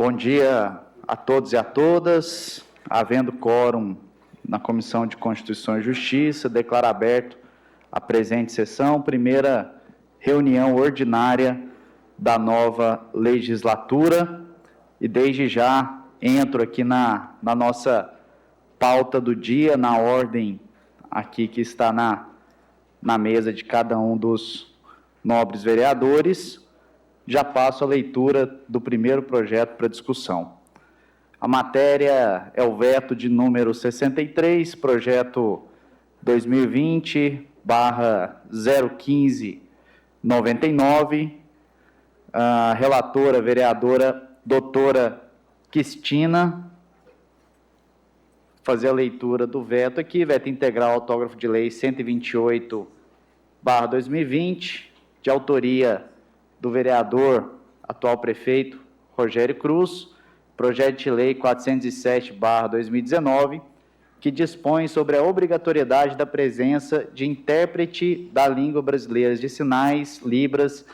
Bom dia a todos e a todas. Havendo quórum na Comissão de Constituição e Justiça, declaro aberto a presente sessão, primeira reunião ordinária da nova legislatura, e desde já entro aqui na nossa pauta do dia, na ordem aqui que está na mesa de cada um dos nobres vereadores. Já passo a leitura do primeiro projeto para discussão. A matéria é o veto de número 63, projeto 2020/01599. A relatora, vereadora doutora Cristina, fazer a leitura do veto aqui, veto integral autógrafo de lei 128/2020, de autoria do vereador, atual prefeito, Rogério Cruz, projeto de lei 407/2019, que dispõe sobre a obrigatoriedade da presença de intérprete da língua brasileira de sinais, Libras,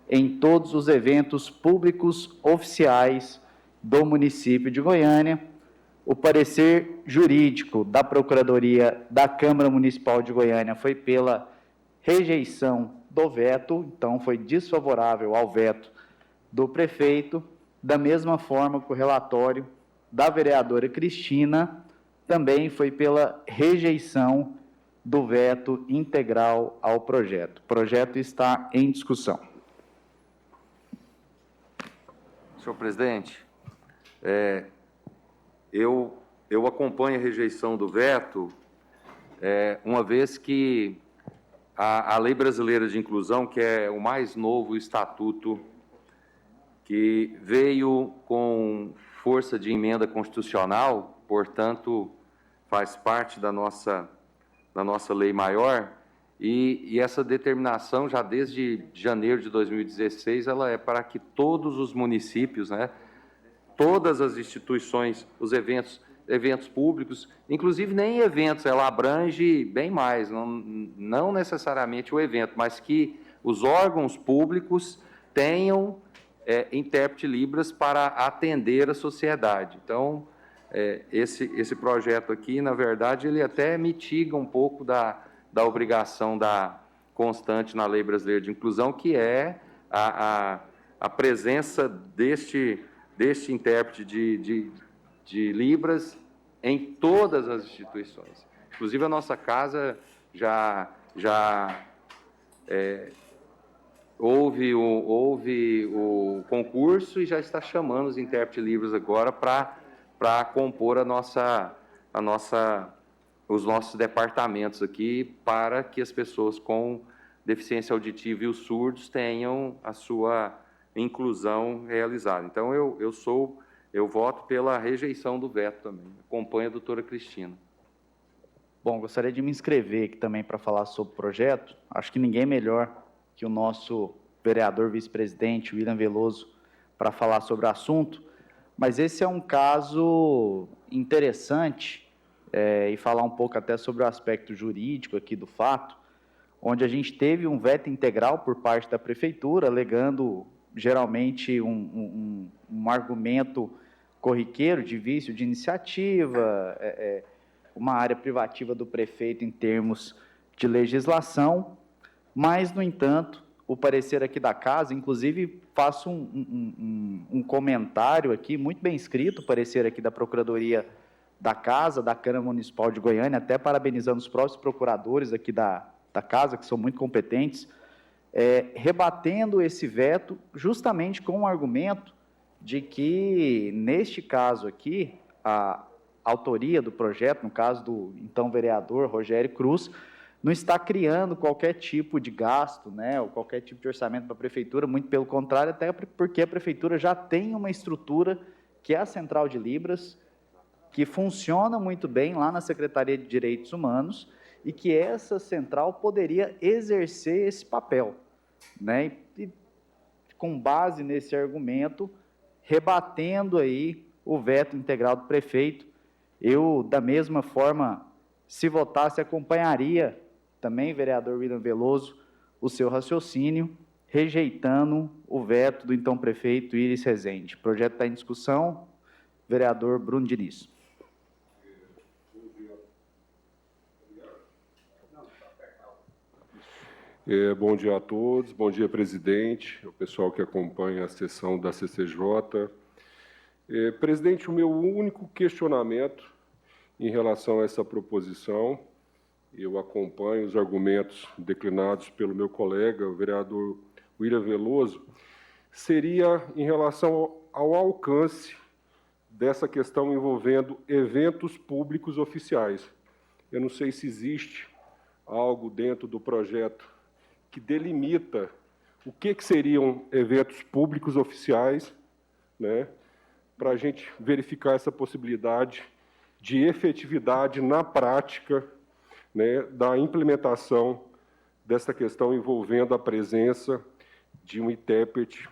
em todos os eventos públicos oficiais do município de Goiânia. O parecer jurídico da Procuradoria da Câmara Municipal de Goiânia foi pela rejeição do veto, então foi desfavorável ao veto do prefeito, da mesma forma que o relatório da vereadora Cristina também foi pela rejeição do veto integral ao projeto. O projeto está em discussão. Senhor presidente, eu acompanho a rejeição do veto, uma vez que a Lei Brasileira de Inclusão, que é o mais novo estatuto que veio com força de emenda constitucional, portanto, faz parte da nossa lei maior, e essa determinação, já desde janeiro de 2016, ela é para que todos os municípios, todas as instituições, os eventos públicos, inclusive nem eventos, ela abrange bem mais, não necessariamente o evento, mas que os órgãos públicos tenham intérprete Libras para atender a sociedade. Então, esse projeto aqui, na verdade, ele até mitiga um pouco da obrigação constante na Lei Brasileira de Inclusão, que é a presença deste intérprete de Libras em todas as instituições. Inclusive, a nossa casa já houve o concurso e já está chamando os intérpretes Libras agora para compor os nossos departamentos aqui, para que as pessoas com deficiência auditiva e os surdos tenham a sua inclusão realizada. Então, eu voto pela rejeição do veto também. Acompanho a doutora Cristina. Bom, gostaria de me inscrever aqui também para falar sobre o projeto. Acho que ninguém melhor que o nosso vereador vice-presidente, William Veloso, para falar sobre o assunto. Mas esse é um caso interessante, e falar um pouco até sobre o aspecto jurídico aqui do fato, onde a gente teve um veto integral por parte da prefeitura, alegando geralmente um argumento corriqueiro de vício de iniciativa, uma área privativa do prefeito em termos de legislação, mas, no entanto, o parecer aqui da casa, inclusive faço um comentário aqui, muito bem escrito, o parecer aqui da Procuradoria da Casa, da Câmara Municipal de Goiânia, até parabenizando os próprios procuradores aqui da casa, que são muito competentes, rebatendo esse veto justamente com o argumento de que, neste caso aqui, a autoria do projeto, no caso do então vereador Rogério Cruz, não está criando qualquer tipo de gasto, ou qualquer tipo de orçamento para a prefeitura, muito pelo contrário, até porque a prefeitura já tem uma estrutura, que é a Central de Libras, que funciona muito bem lá na Secretaria de Direitos Humanos, e que essa central poderia exercer esse papel, E, com base nesse argumento, rebatendo aí o veto integral do prefeito, eu, da mesma forma, se votasse, acompanharia também, vereador William Veloso, o seu raciocínio, rejeitando o veto do então prefeito Iris Rezende. O projeto está em discussão. Vereador Bruno Diniz. Bom dia a todos, bom dia, presidente, o pessoal que acompanha a sessão da CCJ. Presidente, o meu único questionamento em relação a essa proposição, eu acompanho os argumentos declinados pelo meu colega, o vereador William Veloso, seria em relação ao alcance dessa questão envolvendo eventos públicos oficiais. Eu não sei se existe algo dentro do projeto que delimita o que seriam eventos públicos oficiais, né, para a gente verificar essa possibilidade de efetividade na prática, né, da implementação dessa questão envolvendo a presença de um intérprete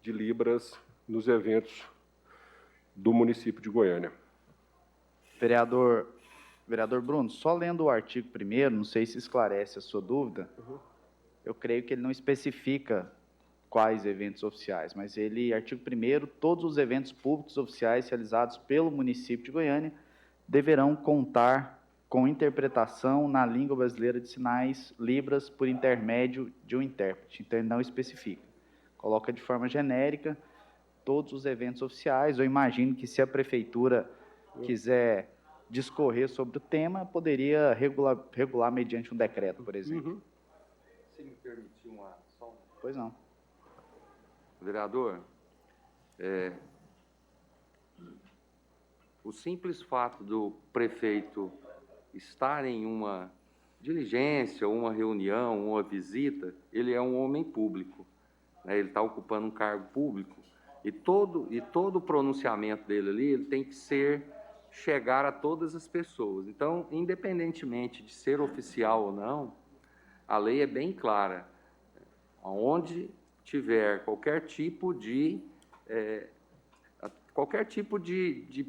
de Libras nos eventos do município de Goiânia. Vereador Bruno, só lendo o artigo 1º, não sei se esclarece a sua dúvida, eu creio que ele não especifica quais eventos oficiais, mas ele, artigo 1º, todos os eventos públicos oficiais realizados pelo município de Goiânia deverão contar com interpretação na língua brasileira de sinais, Libras, por intermédio de um intérprete. Então, ele não especifica. Coloca de forma genérica todos os eventos oficiais. Eu imagino que, se a prefeitura quiser discorrer sobre o tema, poderia regular mediante um decreto, por exemplo. Se me permitir só. Pois não. Vereador, o simples fato do prefeito estar em uma diligência, uma reunião, uma visita, ele é um homem público, né? Ele está ocupando um cargo público e todo o pronunciamento dele ali, ele tem que chegar a todas as pessoas. Então, independentemente de ser oficial ou não, a lei é bem clara. Onde tiver qualquer tipo de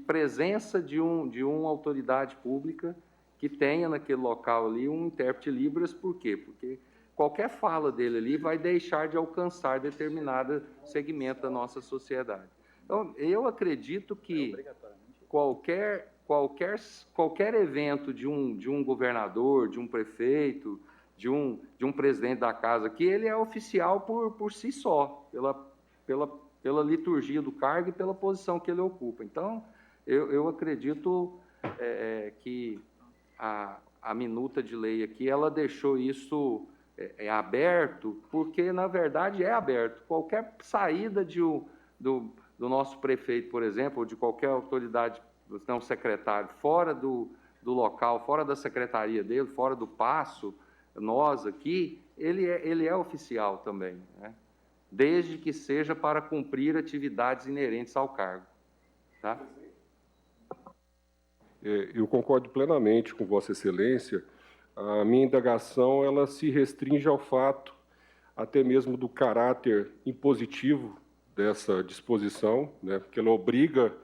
presença de uma autoridade pública que tenha naquele local ali um intérprete Libras, por quê? Porque qualquer fala dele ali vai deixar de alcançar determinado segmento da nossa sociedade. Então, eu acredito que qualquer evento de um governador, de um prefeito, de um presidente da casa, que ele é oficial por si só, pela liturgia do cargo e pela posição que ele ocupa. Então, eu acredito que a minuta de lei aqui, ela deixou isso aberto, porque, na verdade, é aberto. Qualquer saída do nosso prefeito, por exemplo, ou de qualquer autoridade, não secretário, fora do local, fora da secretaria dele, fora do paço, nós aqui, ele é oficial também, né? Desde que seja para cumprir atividades inerentes ao cargo. Tá? Eu concordo plenamente com Vossa Excelência. A minha indagação ela se restringe ao fato, até mesmo do caráter impositivo dessa disposição, né, porque ela obriga,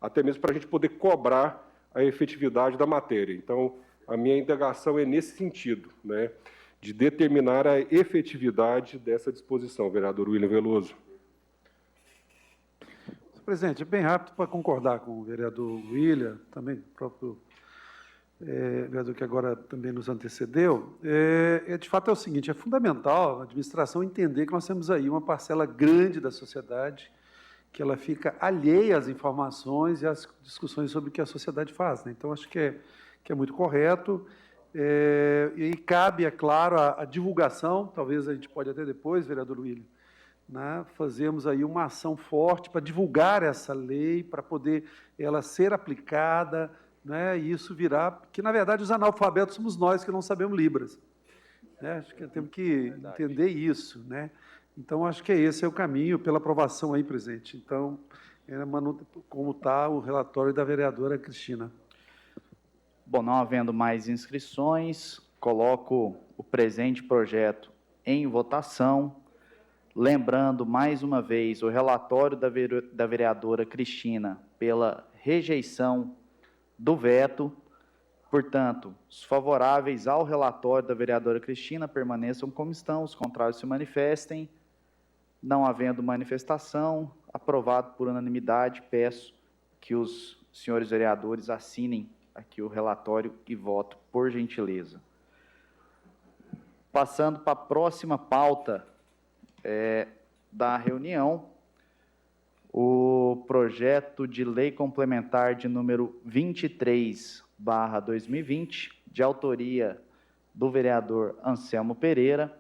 até mesmo para a gente poder cobrar a efetividade da matéria. Então, a minha indagação é nesse sentido, né, de determinar a efetividade dessa disposição, vereador William Veloso. Senhor presidente, bem rápido para concordar com o vereador William, também o próprio vereador que agora também nos antecedeu. De fato é o seguinte, é fundamental a administração entender que nós temos aí uma parcela grande da sociedade que ela fica alheia às informações e às discussões sobre o que a sociedade faz, né? Então, acho que é muito correto. E cabe, é claro, a divulgação, talvez a gente pode até depois, vereador William, né, fazermos aí uma ação forte para divulgar essa lei, para poder ela ser aplicada, né, e isso virá, porque, na verdade, os analfabetos somos nós que não sabemos Libras. Né? Acho que temos que entender isso, né? Então, acho que esse é o caminho pela aprovação aí, presidente. Então, como está o relatório da vereadora Cristina. Bom, não havendo mais inscrições, coloco o presente projeto em votação, lembrando mais uma vez o relatório da vereadora Cristina pela rejeição do veto. Portanto, os favoráveis ao relatório da vereadora Cristina permaneçam como estão, os contrários se manifestem. Não havendo manifestação, aprovado por unanimidade, peço que os senhores vereadores assinem aqui o relatório e voto, por gentileza. Passando para a próxima pauta da reunião, o projeto de lei complementar de número 23/2020, de autoria do vereador Anselmo Pereira,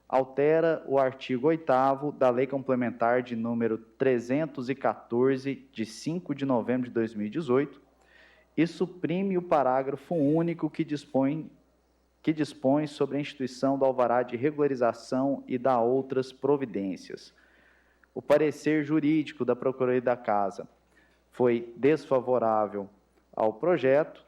altera o artigo 8º da Lei Complementar de número 314, de 5 de novembro de 2018, e suprime o parágrafo único que dispõe sobre a instituição do alvará de regularização e da outras providências. O parecer jurídico da Procuradoria da Casa foi desfavorável ao projeto,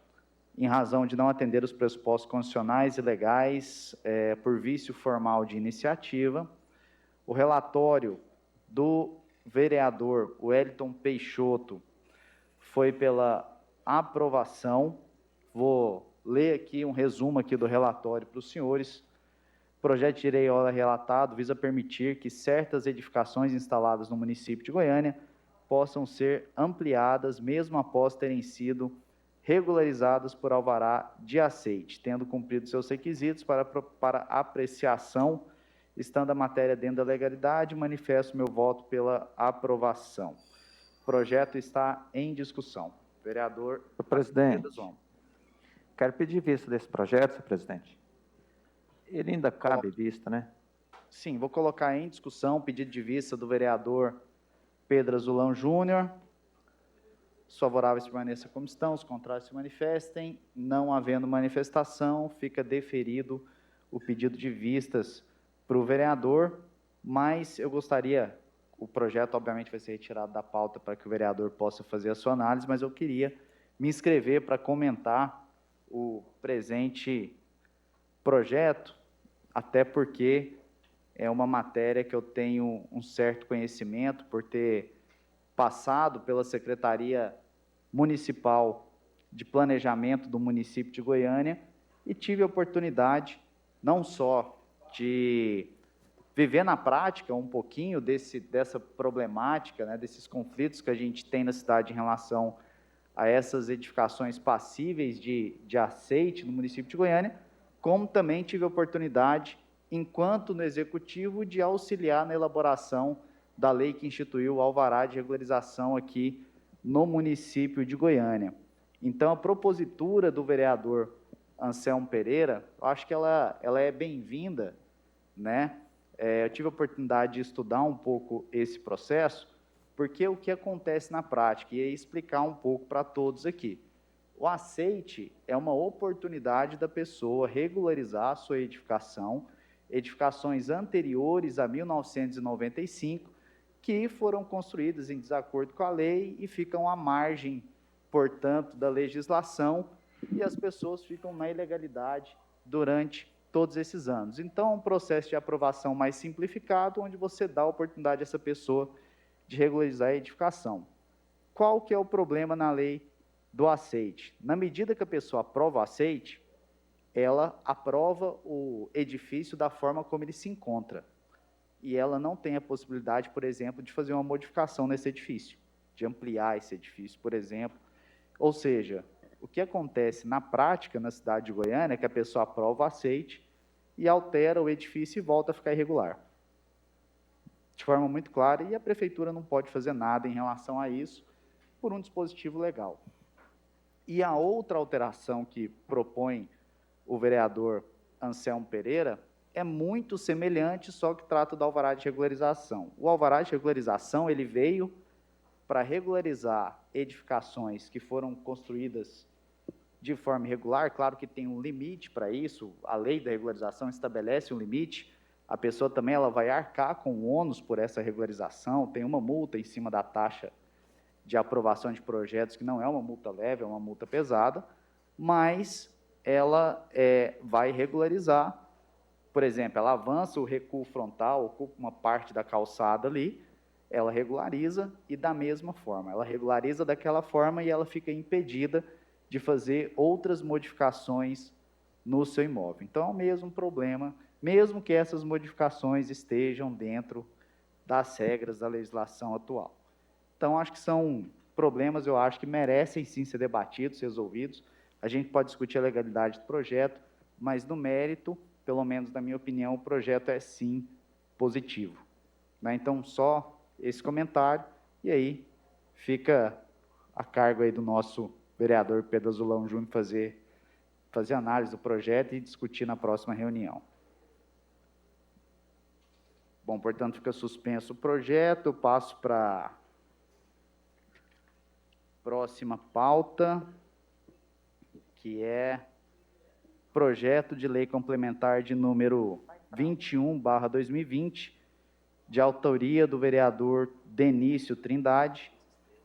em razão de não atender os pressupostos constitucionais e legais por vício formal de iniciativa. O relatório do vereador Wellington Peixoto foi pela aprovação. Vou ler aqui um resumo aqui do relatório para os senhores. O projeto de lei relatado visa permitir que certas edificações instaladas no município de Goiânia possam ser ampliadas, mesmo após terem sido regularizadas por alvará de aceite, tendo cumprido seus requisitos para apreciação, estando a matéria dentro da legalidade, manifesto meu voto pela aprovação. O projeto está em discussão. Vereador Presidente, quero pedir vista desse projeto, senhor presidente. Ele ainda cabe vista, né? Sim, vou colocar em discussão o pedido de vista do vereador Pedro Azulão Júnior. Os favoráveis permaneçam como estão, os contrários se manifestem. Não havendo manifestação, fica deferido o pedido de vistas para o vereador, mas eu gostaria, o projeto obviamente vai ser retirado da pauta para que o vereador possa fazer a sua análise, mas eu queria me inscrever para comentar o presente projeto, até porque é uma matéria que eu tenho um certo conhecimento por ter passado pela Secretaria Municipal de Planejamento do município de Goiânia e tive a oportunidade não só de viver na prática um pouquinho dessa problemática, né, desses conflitos que a gente tem na cidade em relação a essas edificações passíveis de aceite no município de Goiânia, como também tive a oportunidade, enquanto no Executivo, de auxiliar na elaboração da lei que instituiu o alvará de regularização aqui no município de Goiânia. Então, a propositura do vereador Anselmo Pereira, eu acho que ela é bem-vinda, né? Eu tive a oportunidade de estudar um pouco esse processo, porque o que acontece na prática, e explicar um pouco para todos aqui. O aceite é uma oportunidade da pessoa regularizar a sua edificação, edificações anteriores a 1995, que foram construídas em desacordo com a lei e ficam à margem, portanto, da legislação, e as pessoas ficam na ilegalidade durante todos esses anos. Então, é um processo de aprovação mais simplificado, onde você dá a oportunidade a essa pessoa de regularizar a edificação. Qual que é o problema na lei do aceite? Na medida que a pessoa aprova o aceite, ela aprova o edifício da forma como ele se encontra. E ela não tem a possibilidade, por exemplo, de fazer uma modificação nesse edifício, de ampliar esse edifício, por exemplo. Ou seja, o que acontece na prática na cidade de Goiânia é que a pessoa aprova o aceite e altera o edifício e volta a ficar irregular. De forma muito clara, e a prefeitura não pode fazer nada em relação a isso por um dispositivo legal. E a outra alteração que propõe o vereador Anselmo Pereira é muito semelhante, só que trata do alvará de regularização. O alvará de regularização, ele veio para regularizar edificações que foram construídas de forma irregular. Claro que tem um limite para isso, a lei da regularização estabelece um limite, a pessoa também ela vai arcar com o ônus por essa regularização, tem uma multa em cima da taxa de aprovação de projetos, que não é uma multa leve, é uma multa pesada, mas ela vai regularizar. Por exemplo, ela avança o recuo frontal, ocupa uma parte da calçada ali, ela regulariza e da mesma forma. Ela regulariza daquela forma e ela fica impedida de fazer outras modificações no seu imóvel. Então, é o mesmo problema, mesmo que essas modificações estejam dentro das regras da legislação atual. Então, acho que são problemas, eu acho que merecem sim ser debatidos, resolvidos. A gente pode discutir a legalidade do projeto, mas no mérito, pelo menos na minha opinião, o projeto é sim positivo. Né? Então, só esse comentário, e aí fica a cargo aí do nosso vereador Pedro Azulão Júnior fazer análise do projeto e discutir na próxima reunião. Bom, portanto, fica suspenso o projeto. Eu passo para a próxima pauta, que é projeto de lei complementar de número 21/2020, de autoria do vereador Denício Trindade,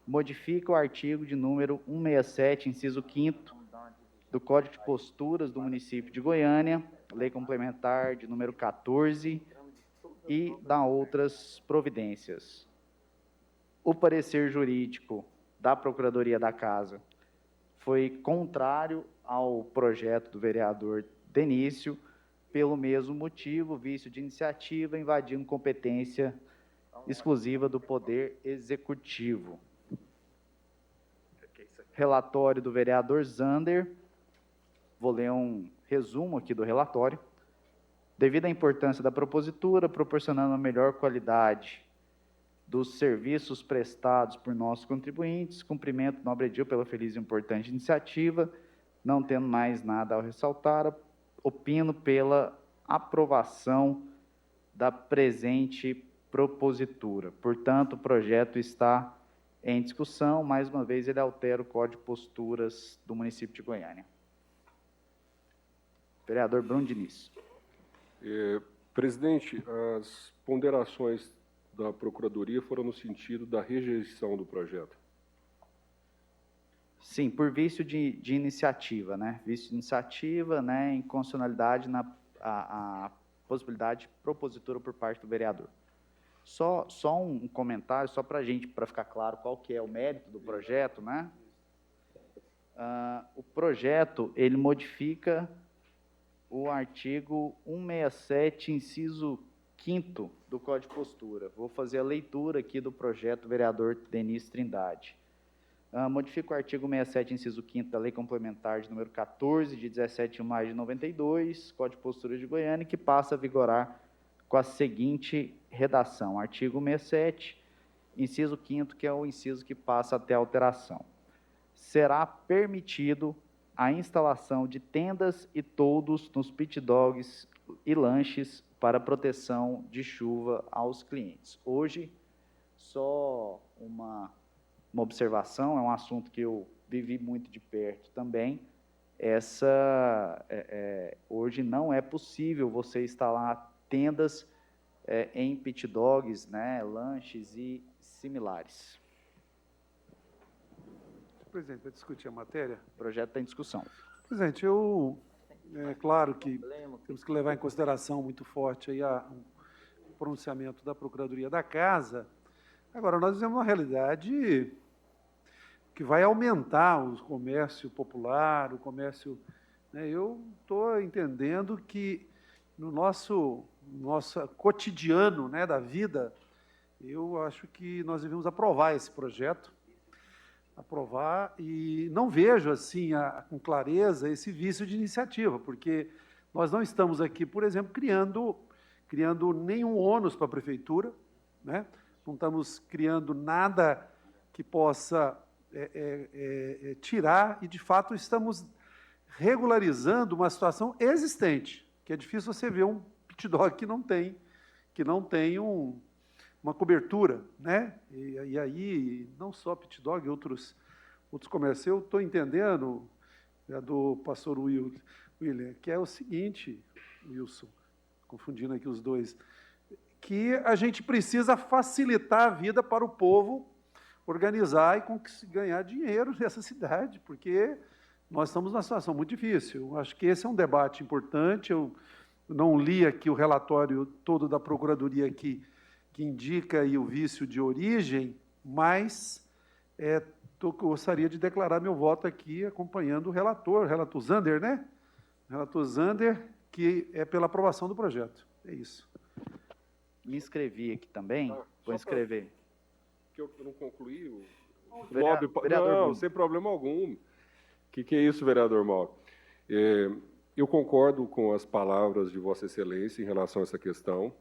modifica o artigo de número 167, inciso 5º, do Código de Posturas do município de Goiânia, lei complementar de número 14, e dá outras providências. O parecer jurídico da Procuradoria da Casa foi contrário ao projeto do vereador Denício, pelo mesmo motivo, vício de iniciativa, invadindo competência exclusiva do Poder Executivo. Relatório do vereador Zander, vou ler um resumo aqui do relatório. Devido à importância da propositura, proporcionando a melhor qualidade dos serviços prestados por nossos contribuintes, cumprimento nobre edil pela feliz e importante iniciativa, não tendo mais nada a ressaltar, opino pela aprovação da presente propositura. Portanto, o projeto está em discussão. Mais uma vez, ele altera o Código de Posturas do município de Goiânia. Vereador Bruno Diniz. Presidente, as ponderações da Procuradoria foram no sentido da rejeição do projeto. Sim, por vício de iniciativa, né? Vício de iniciativa, né? Inconstitucionalidade na a possibilidade de propositura por parte do vereador. Só um comentário, só para a gente, para ficar claro qual que é o mérito do projeto, né? O projeto, ele modifica o artigo 167, inciso 5º do Código de Postura. Vou fazer a leitura aqui do projeto do vereador Denício Trindade. Modifica o artigo 67, inciso 5º da Lei Complementar de número 14, de 17 de maio de 92, Código de Postura de Goiânia, que passa a vigorar com a seguinte redação. Artigo 67, inciso 5º, que é o inciso que passa até alteração. Será permitido a instalação de tendas e toldos nos pit dogs e lanches para proteção de chuva aos clientes. Hoje, só uma observação, é um assunto que eu vivi muito de perto também. Hoje não é possível você instalar tendas em pit dogs, né, lanches e similares. Presidente, para discutir a matéria. O projeto está em discussão. Presidente, é claro que temos que levar em consideração muito forte aí o pronunciamento da Procuradoria da Casa. Agora, nós vivemos uma realidade que vai aumentar o comércio popular, o comércio... Né, eu estou entendendo que no nosso cotidiano, né, da vida, eu acho que nós devemos aprovar esse projeto, aprovar, e não vejo assim com clareza esse vício de iniciativa, porque nós não estamos aqui, por exemplo, criando nenhum ônus para a prefeitura, né? Não estamos criando nada que possa tirar, e de fato estamos regularizando uma situação existente, que é difícil você ver um pit dog que não tem uma cobertura, né? E aí, não só pit dog, outros comércios. Eu estou entendendo, do pastor William, que é o seguinte, Wilson, confundindo aqui os dois, que a gente precisa facilitar a vida para o povo organizar e ganhar dinheiro nessa cidade, porque nós estamos numa situação muito difícil. Eu acho que esse é um debate importante. Eu não li aqui o relatório todo da Procuradoria que indica aí o vício de origem, mas gostaria de declarar meu voto aqui acompanhando o relator Zander, né? Relator Zander, que é pela aprovação do projeto. É isso. me inscrevi aqui também, Só vou inscrever. Que eu não concluí o Vereador Não, Bruno. sem problema algum. O que é isso, vereador Mauro? Eu concordo com as palavras de Vossa Excelência em relação a essa questão.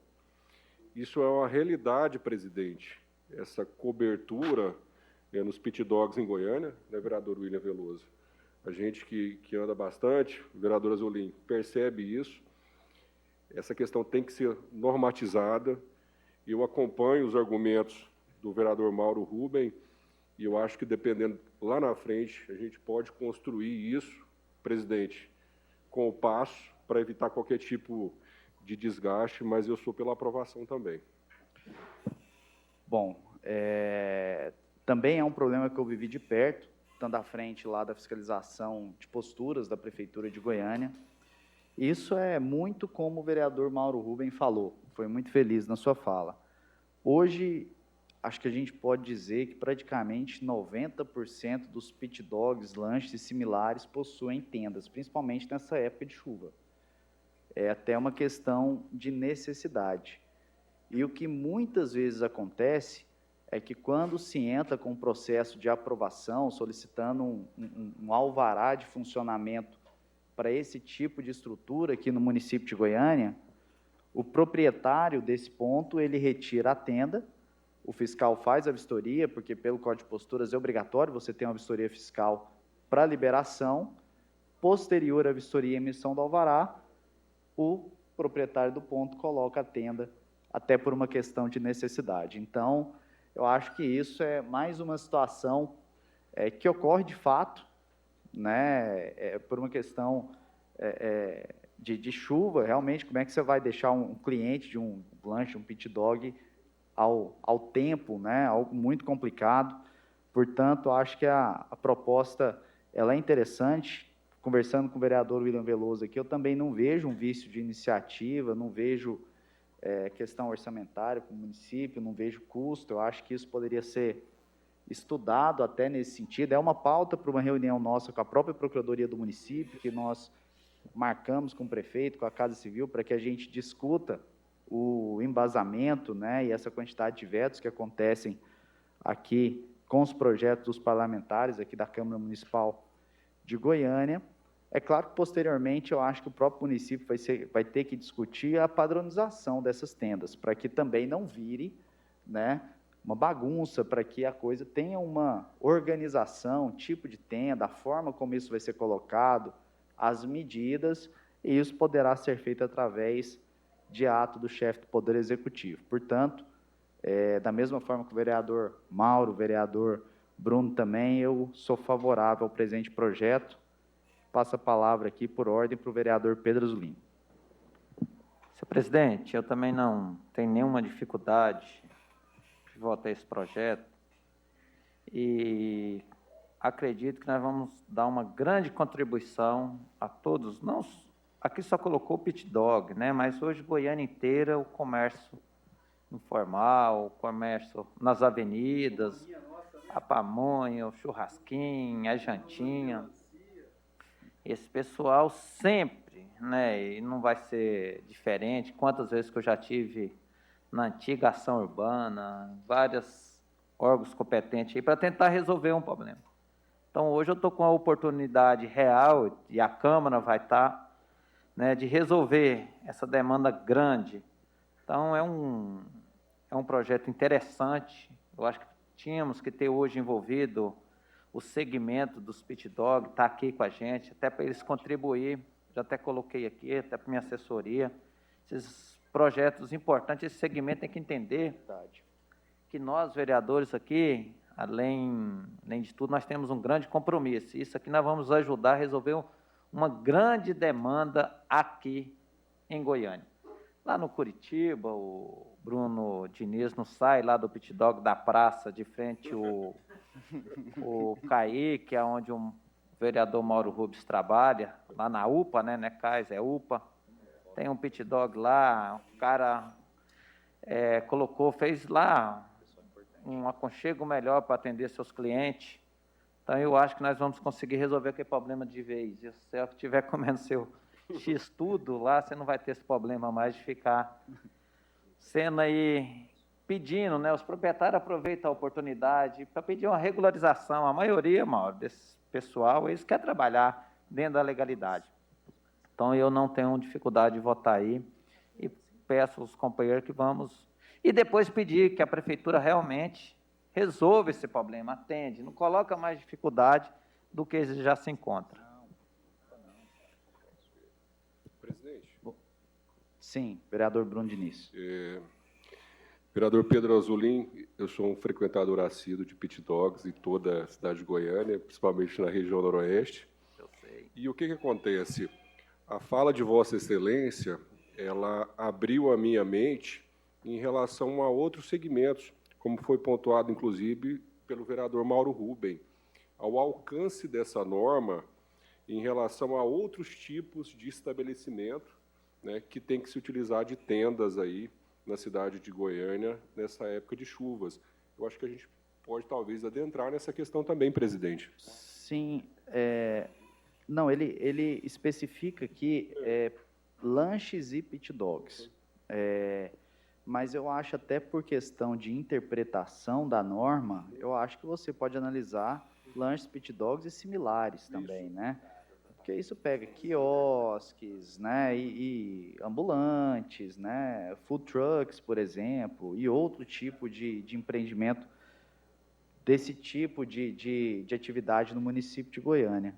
Isso é uma realidade, presidente. Essa cobertura nos pit dogs em Goiânia, né, vereador William Veloso? A gente que anda bastante, o vereador Azolim, percebe isso. Essa questão tem que ser normatizada. Eu acompanho os argumentos do vereador Mauro Rubem e eu acho que, dependendo lá na frente, a gente pode construir isso, presidente, com o passo para evitar qualquer tipo de desgaste, mas eu sou pela aprovação também. Bom, também é um problema que eu vivi de perto, estando à frente lá da fiscalização de posturas da Prefeitura de Goiânia. Isso é muito como o vereador Mauro Rubem falou, foi muito feliz na sua fala. Hoje, acho que a gente pode dizer que praticamente 90% dos pit dogs, lanches e similares possuem tendas, principalmente nessa época de chuva. É até uma questão de necessidade. E o que muitas vezes acontece é que quando se entra com um processo de aprovação, solicitando um alvará de funcionamento para esse tipo de estrutura aqui no município de Goiânia, o proprietário desse ponto, ele retira a tenda, o fiscal faz a vistoria, porque pelo Código de Posturas é obrigatório você ter uma vistoria fiscal para liberação, posterior à vistoria e emissão do alvará, o proprietário do ponto coloca a tenda, até por uma questão de necessidade. Então, eu acho que isso é mais uma situação que ocorre de fato, né, por uma questão de chuva, realmente, como é que você vai deixar um cliente de um lanche, um pit dog, ao tempo, né, algo muito complicado. Portanto, acho que a proposta ela é interessante. Conversando com o vereador William Veloso aqui, eu também não vejo um vício de iniciativa, não vejo questão orçamentária para o município, não vejo custo. Eu acho que isso poderia ser estudado até nesse sentido. É uma pauta para uma reunião nossa com a própria Procuradoria do município, que nós marcamos com o prefeito, com a Casa Civil, para que a gente discuta o embasamento, né, e essa quantidade de vetos que acontecem aqui com os projetos dos parlamentares aqui da Câmara Municipal de Goiânia. É claro que, posteriormente, eu acho que o próprio município vai ter que discutir a padronização dessas tendas, para que também não vire, né, uma bagunça, para que a coisa tenha uma organização, tipo de tenda, a forma como isso vai ser colocado, as medidas, e isso poderá ser feito através de ato do chefe do Poder Executivo. Portanto, da mesma forma que o vereador Mauro, o vereador Bruno também, eu sou favorável ao presente projeto. Passo a palavra aqui, por ordem, para o vereador Pedro Azolim. Senhor presidente, eu também não tenho nenhuma dificuldade de votar esse projeto e acredito que nós vamos dar uma grande contribuição a todos. Não, aqui só colocou o pit dog, né? Mas hoje, Goiânia inteira, o comércio informal, o comércio nas avenidas, a pamonha, o churrasquinho, a jantinha. Esse pessoal sempre, né, e não vai ser diferente. Quantas vezes que eu já tive na antiga ação urbana, vários órgãos competentes aí para tentar resolver um problema. Então, hoje eu estou com a oportunidade real, e a Câmara vai estar, né, de resolver essa demanda grande. Então, é um projeto interessante. Eu acho que tínhamos que ter hoje envolvido o segmento dos pit dog, está aqui com a gente, até para eles contribuir. Já até coloquei aqui, até para minha assessoria. Esses projetos importantes, esse segmento tem que entender que nós, vereadores aqui, além de tudo, nós temos um grande compromisso. Isso aqui nós vamos ajudar a resolver uma grande demanda aqui em Goiânia. Lá no Curitiba, o Bruno Diniz não sai lá do pit dog da praça, de frente o CAI, que é onde o vereador Mauro Rubens trabalha, lá na UPA, né, CAIS, é UPA. Tem um pit dog lá, o cara fez lá um aconchego melhor para atender seus clientes. Então, eu acho que nós vamos conseguir resolver aquele problema de vez. E se você estiver comendo seu X tudo lá, você não vai ter esse problema mais de ficar sendo aí, pedindo, né, os proprietários aproveitam a oportunidade para pedir uma regularização. A maioria, Mauro, desse pessoal, eles querem trabalhar dentro da legalidade. Então, eu não tenho dificuldade de votar aí e peço aos companheiros que vamos... E depois pedir que a prefeitura realmente resolva esse problema, atende, não coloca mais dificuldade do que já se encontra. Presidente. Sim, vereador Bruno Diniz. Vereador Pedro Azolim, eu sou um frequentador assíduo de pit dogs em toda a cidade de Goiânia, principalmente na região noroeste. Eu sei. E o que acontece? A fala de Vossa Excelência, ela abriu a minha mente em relação a outros segmentos, como foi pontuado, inclusive, pelo vereador Mauro Rubem, ao alcance dessa norma em relação a outros tipos de estabelecimento, né, que tem que se utilizar de tendas aí na cidade de Goiânia nessa época de chuvas. Eu acho que a gente pode, talvez, adentrar nessa questão também, presidente. Sim, não, ele especifica aqui lanches e pit dogs. Mas eu acho, até por questão de interpretação da norma, eu acho que você pode analisar lanches, pit dogs e similares também, né? Porque isso pega quiosques, né, e ambulantes, né, food trucks, por exemplo, e outro tipo de empreendimento desse tipo de atividade no município de Goiânia.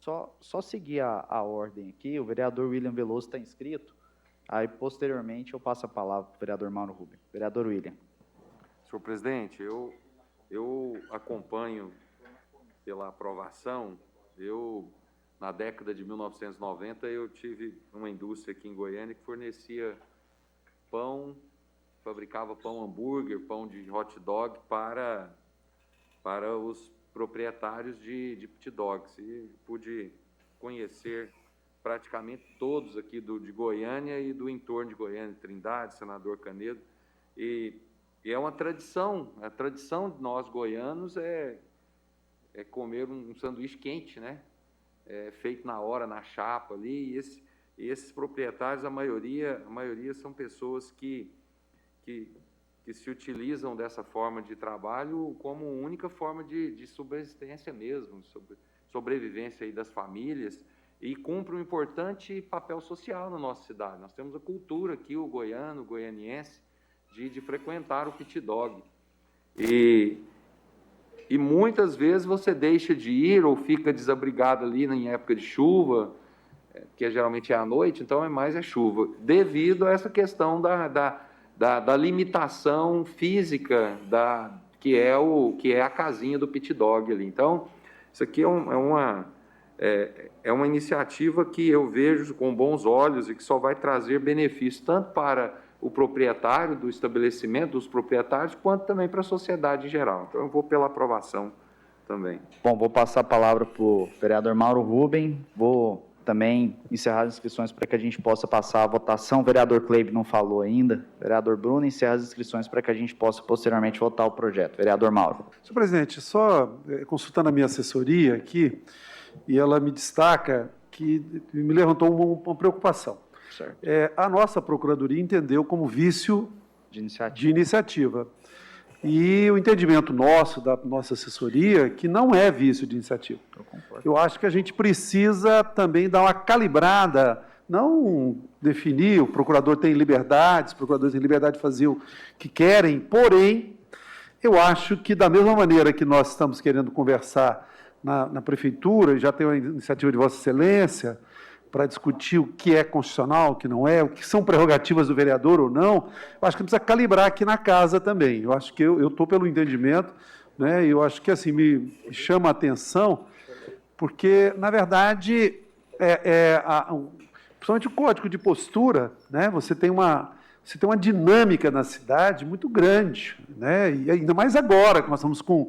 Só seguir a ordem aqui, o vereador William Veloso está inscrito, aí, posteriormente, eu passo a palavra para o vereador Mauro Rubem. Vereador William. Senhor presidente, eu acompanho pela aprovação. Na década de 1990, eu tive uma indústria aqui em Goiânia que fornecia pão, fabricava pão hambúrguer, pão de hot dog para os proprietários de pit dogs. E pude conhecer praticamente todos aqui de Goiânia e do entorno de Goiânia, Trindade, Senador Canedo, e é uma tradição, a tradição de nós goianos é comer um sanduíche quente, né? Feito na hora, na chapa ali, e esses proprietários, a maioria são pessoas que se utilizam dessa forma de trabalho como única forma de subsistência mesmo, sobrevivência aí das famílias, e cumpre um importante papel social na nossa cidade. Nós temos a cultura aqui, o goiano, o goianiense, de frequentar o pit dog. E muitas vezes você deixa de ir ou fica desabrigado ali em época de chuva, que geralmente é à noite, então é chuva, devido a essa questão da limitação física que é a casinha do pit dog ali. Então, isso aqui é uma iniciativa que eu vejo com bons olhos e que só vai trazer benefício tanto para o proprietário do estabelecimento, dos proprietários, quanto também para a sociedade em geral. Então, eu vou pela aprovação também. Bom, vou passar a palavra para o vereador Mauro Rubem, vou também encerrar as inscrições para que a gente possa passar a votação. O vereador Cleibe não falou ainda. Vereador Bruno, encerra as inscrições para que a gente possa posteriormente votar o projeto. Vereador Mauro. Senhor presidente, só consultando a minha assessoria aqui, e ela me destaca que me levantou uma preocupação. Certo. A nossa Procuradoria entendeu como vício de iniciativa. E o entendimento nosso, da nossa assessoria, que não é vício de iniciativa. Eu acho que a gente precisa também dar uma calibrada, não definir, o procurador tem liberdade, os procuradores têm liberdade de fazer o que querem, porém, eu acho que da mesma maneira que nós estamos querendo conversar na Prefeitura, e já tem uma iniciativa de Vossa Excelência, para discutir o que é constitucional, o que não é, o que são prerrogativas do vereador ou não, eu acho que precisa calibrar aqui na casa também. Eu acho que eu estou pelo entendimento, né, e eu acho que assim, me chama a atenção, porque, na verdade, principalmente o código de postura, né, você tem uma dinâmica na cidade muito grande, né, e ainda mais agora, que nós estamos com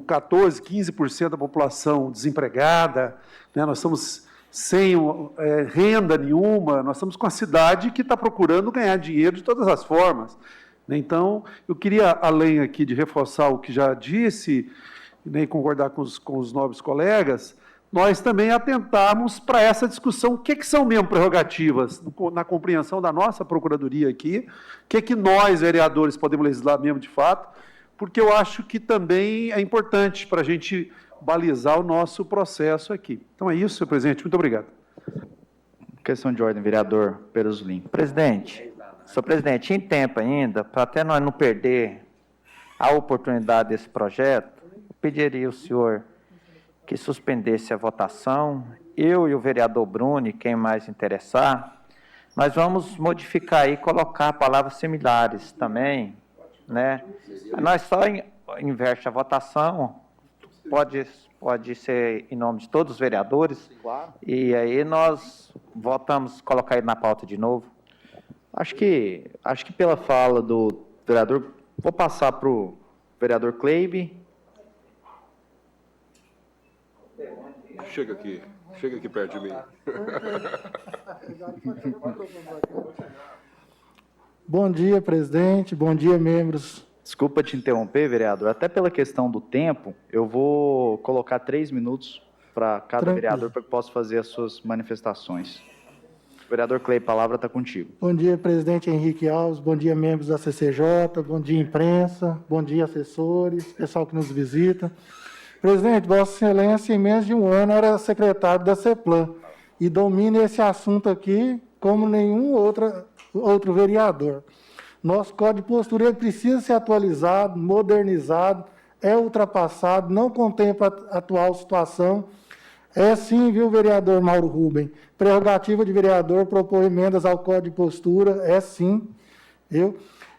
14%, 15% da população desempregada, né, nós estamos sem renda nenhuma, nós estamos com a cidade que está procurando ganhar dinheiro de todas as formas. Então, eu queria, além aqui de reforçar o que já disse, né, e concordar com os nobres colegas, nós também atentarmos para essa discussão, o que são mesmo prerrogativas na compreensão da nossa Procuradoria aqui, o que nós, vereadores, podemos legislar mesmo de fato, porque eu acho que também é importante para a gente balizar o nosso processo aqui. Então é isso, senhor presidente. Muito obrigado. Questão de ordem, vereador Perosolim. Presidente, senhor presidente, em tempo ainda, para até nós não perder a oportunidade desse projeto, eu pediria ao senhor que suspendesse a votação. Eu e o vereador Bruno, quem mais interessar, nós vamos modificar aí, colocar palavras similares também, né? Nós só inverte a votação, pode ser em nome de todos os vereadores, e aí nós votamos, colocar ele na pauta de novo. Acho que pela fala do vereador, vou passar para o vereador Kleibe. Chega aqui perto de mim. Bom dia, presidente. Bom dia, membros. Desculpa te interromper, vereador. Até pela questão do tempo, eu vou colocar 3 minutos para cada vereador para que possa fazer as suas manifestações. Vereador Clay, a palavra está contigo. Bom dia, presidente Henrique Alves. Bom dia, membros da CCJ. Bom dia, imprensa. Bom dia, assessores, pessoal que nos visita. Presidente, Vossa Excelência, em menos de um ano, era secretário da CEPLAN e domina esse assunto aqui como nenhum outro vereador. Nosso Código de Postura ele precisa ser atualizado, modernizado, é ultrapassado, não contempla a atual situação. É sim, viu, vereador Mauro Rubem, prerrogativa de vereador propor emendas ao Código de Postura, é sim, viu?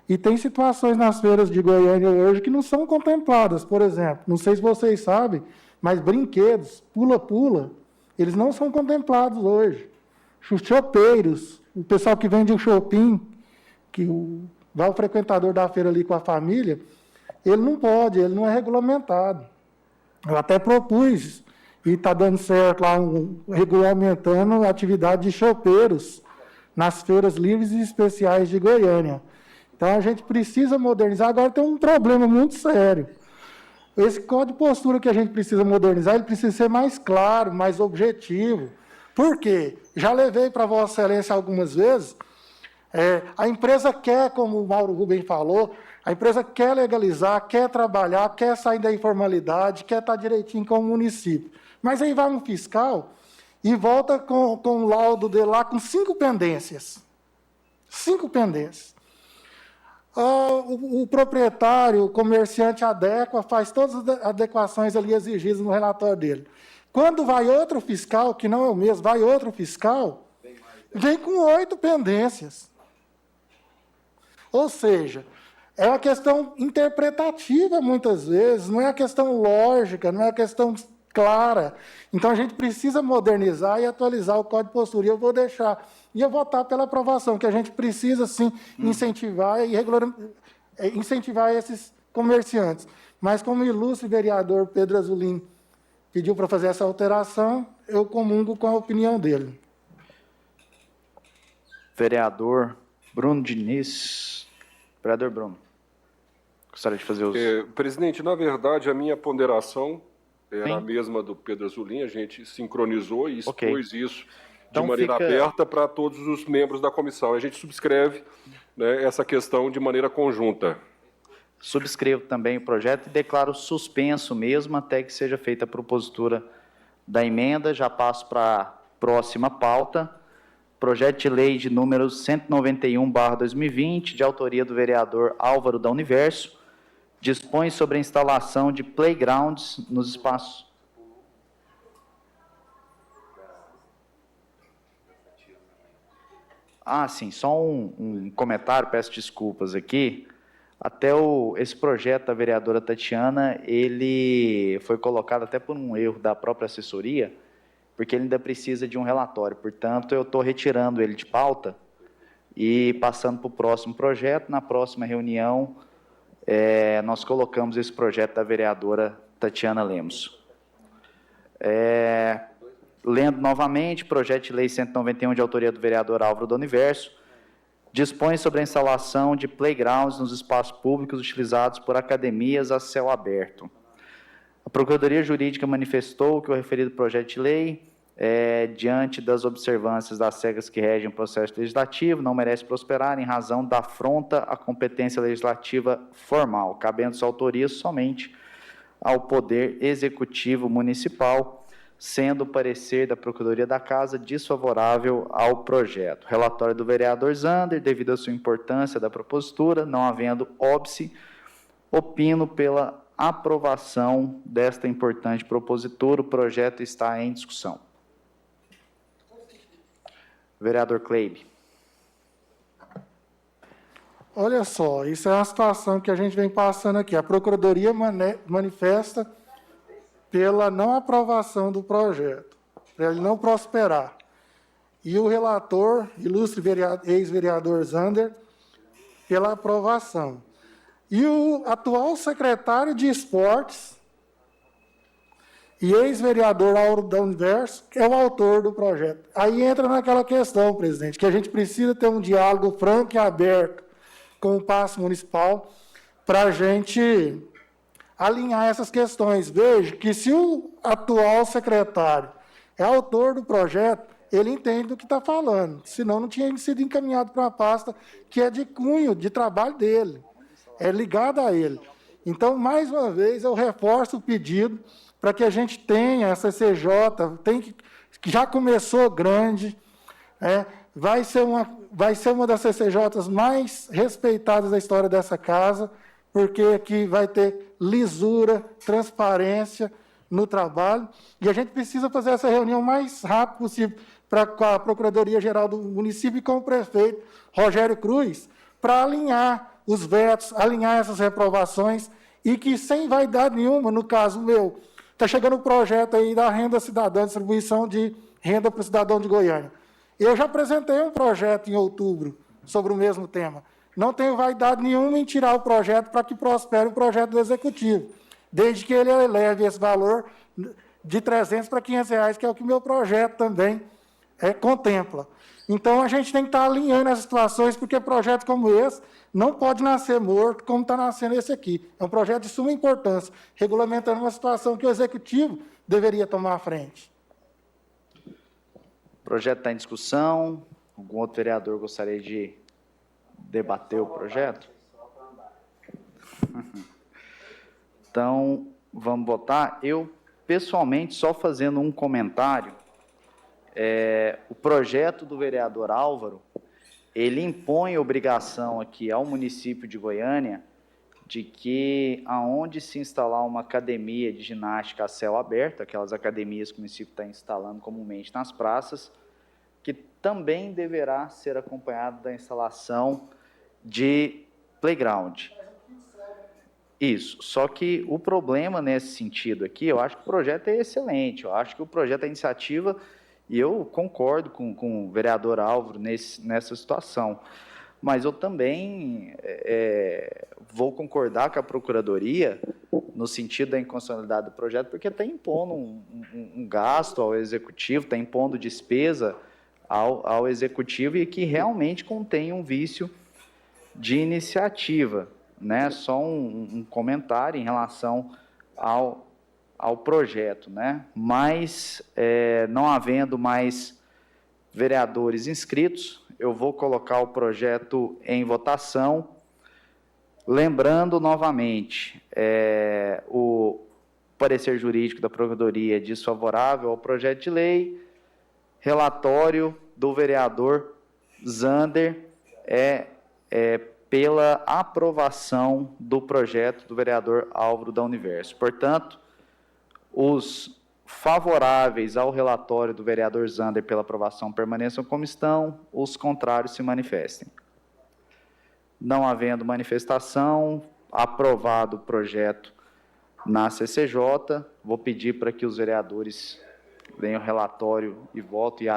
E tem situações nas feiras de Goiânia hoje que não são contempladas. Por exemplo, não sei se vocês sabem, mas brinquedos, pula-pula, eles não são contemplados hoje. Os chopeiros, o pessoal que vende o shopping, vai o frequentador da feira ali com a família, ele não pode, ele não é regulamentado. Eu até propus, e está dando certo lá, regulamentando a atividade de chopeiros nas feiras livres e especiais de Goiânia. Então, a gente precisa modernizar. Agora, tem um problema muito sério. Esse código de postura que a gente precisa modernizar, ele precisa ser mais claro, mais objetivo. Por quê? Já levei para Vossa Excelência algumas vezes. A empresa quer, como o Mauro Rubem falou, a empresa quer legalizar, quer trabalhar, quer sair da informalidade, quer estar direitinho com o município. Mas aí vai um fiscal e volta com o laudo dele lá com 5 pendências. 5 pendências. O proprietário, o comerciante adequa, faz todas as adequações ali exigidas no relatório dele. Quando vai outro fiscal, que não é o mesmo, vai outro fiscal, vem com 8 pendências. Ou seja, é uma questão interpretativa, muitas vezes, não é uma questão lógica, não é uma questão clara. Então, a gente precisa modernizar e atualizar o Código de Postura. E eu vou deixar, e eu votar pela aprovação, que a gente precisa, sim, incentivar e incentivar esses comerciantes. Mas, como o ilustre vereador Pedro Azulim pediu para fazer essa alteração, eu comungo com a opinião dele. Vereador Bruno Diniz. Vereador Bruno, gostaria de fazer os... Presidente, na verdade, a minha ponderação era a mesma do Pedro Azulim, a gente sincronizou e expôs isso de maneira aberta para todos os membros da comissão. A gente subscreve, né, essa questão de maneira conjunta. Subscrevo também o projeto e declaro suspenso mesmo até que seja feita a propositura da emenda. Já passo para a próxima pauta. Projeto de lei de número 191/2020, de autoria do vereador Álvaro da Universo, dispõe sobre a instalação de playgrounds nos espaços... sim, só um comentário, peço desculpas aqui. Até esse projeto da vereadora Tatiana, ele foi colocado até por um erro da própria assessoria, porque ele ainda precisa de um relatório. Portanto, eu estou retirando ele de pauta e passando para o próximo projeto. Na próxima reunião, nós colocamos esse projeto da vereadora Tatiana Lemos. Lendo novamente, projeto de lei 191, de autoria do vereador Álvaro do Universo, dispõe sobre a instalação de playgrounds nos espaços públicos utilizados por academias a céu aberto. A Procuradoria Jurídica manifestou que o referido projeto de lei, diante das observâncias das regras que regem o processo legislativo, não merece prosperar em razão da afronta à competência legislativa formal, cabendo sua autoria somente ao Poder Executivo Municipal, sendo o parecer da Procuradoria da Casa desfavorável ao projeto. Relatório do vereador Zander, devido à sua importância da propositura, não havendo óbice, opino pela aprovação desta importante propositura. O projeto está em discussão. Vereador Kleibe. Olha só, isso é uma situação que a gente vem passando aqui. A Procuradoria manifesta pela não aprovação do projeto, para ele não prosperar. E o relator, ilustre ex-vereador Zander, pela aprovação. E o atual secretário de Esportes e ex-vereador Auro da Universo, que é o autor do projeto. Aí entra naquela questão, presidente, que a gente precisa ter um diálogo franco e aberto com o Paço Municipal para a gente alinhar essas questões. Veja que se o atual secretário é autor do projeto, ele entende do que está falando, senão não tinha sido encaminhado para uma pasta que é de cunho, de trabalho dele, é ligada a ele. Então, mais uma vez, eu reforço o pedido para que a gente tenha essa CCJ, que já começou grande, vai ser uma das CCJs mais respeitadas da história dessa casa, porque aqui vai ter lisura, transparência no trabalho, e a gente precisa fazer essa reunião o mais rápido possível com a Procuradoria-Geral do município e com o prefeito Rogério Cruz, para alinhar os vetos, alinhar essas reprovações, e que sem vaidade nenhuma, no caso meu, está chegando o projeto aí da renda cidadã, distribuição de renda para o cidadão de Goiânia. Eu já apresentei um projeto em outubro sobre o mesmo tema. Não tenho vaidade nenhuma em tirar o projeto para que prospere o projeto do Executivo, desde que ele eleve esse valor de R$300 para R$500, que é o que o meu projeto também contempla. Então, a gente tem que estar alinhando essas situações, porque projetos como esse não pode nascer morto, como está nascendo esse aqui. É um projeto de suma importância, regulamentando uma situação que o Executivo deveria tomar à frente. O projeto está em discussão. Algum outro vereador gostaria de debater o projeto? Então, vamos votar. Eu, pessoalmente, só fazendo um comentário, o projeto do vereador Álvaro, ele impõe obrigação aqui ao município de Goiânia de que, aonde se instalar uma academia de ginástica a céu aberto, aquelas academias que o município está instalando comumente nas praças, que também deverá ser acompanhado da instalação de playground. Isso, só que o problema nesse sentido aqui, eu acho que o projeto é excelente, eu acho que o projeto é iniciativa, e eu concordo com o vereador Álvaro nessa situação, mas eu também vou concordar com a Procuradoria no sentido da inconstitucionalidade do projeto, porque está impondo um gasto ao Executivo, está impondo despesa ao Executivo e que realmente contém um vício de iniciativa, né? Só um comentário em relação ao projeto, né? Mas, não havendo mais vereadores inscritos, eu vou colocar o projeto em votação, lembrando novamente, o parecer jurídico da Procuradoria desfavorável ao projeto de lei, relatório do vereador Zander pela aprovação do projeto do vereador Álvaro da Universo. Portanto, os favoráveis ao relatório do vereador Zander pela aprovação permaneçam como estão, os contrários se manifestem. Não havendo manifestação, aprovado o projeto na CCJ, vou pedir para que os vereadores deem o relatório e votem